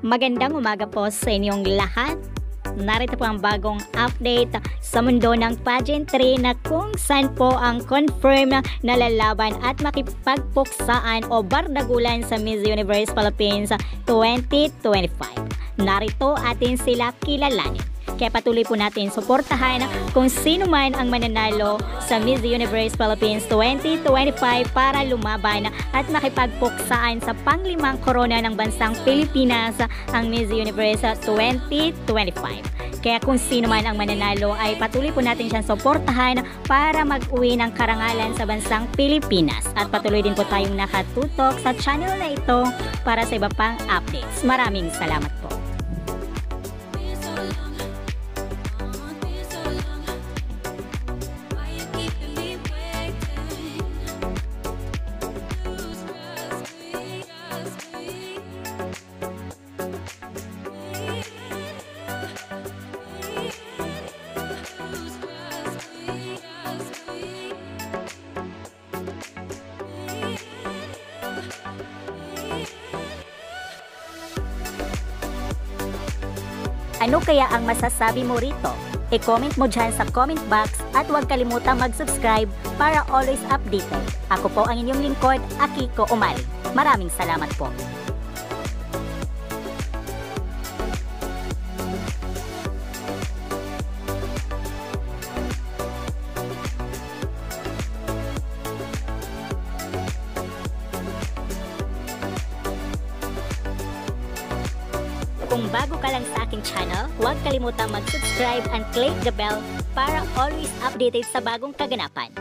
Magandang umaga po sa inyong lahat. Narito po ang bagong update sa mundo ng pageantry na kung saan po ang confirm na lalaban at makipagpuksaan o bardagulan sa Miss Universe Philippines 2025. Narito atin sila kilalanin. Kaya patuloy po natin suportahan kung sino man ang mananalo sa Miss Universe Philippines 2025 para lumaban at makipagpuksaan sa panglimang korona ng bansang Pilipinas, ang Miss Universe 2025. Kaya kung sino man ang mananalo ay patuloy po natin siyang suportahan para mag-uwi ng karangalan sa bansang Pilipinas. At patuloy din po tayong nakatutok sa channel na ito para sa iba pang updates. Maraming salamat po. Ano kaya ang masasabi mo rito? I-comment mo dyan sa comment box at huwag kalimutang mag-subscribe para always updated. Ako po ang inyong lingkod, Akiko Umali. Maraming salamat po. Kung bago ka lang sa aking channel, huwag kalimutang mag-subscribe and click the bell para always updated sa bagong kaganapan.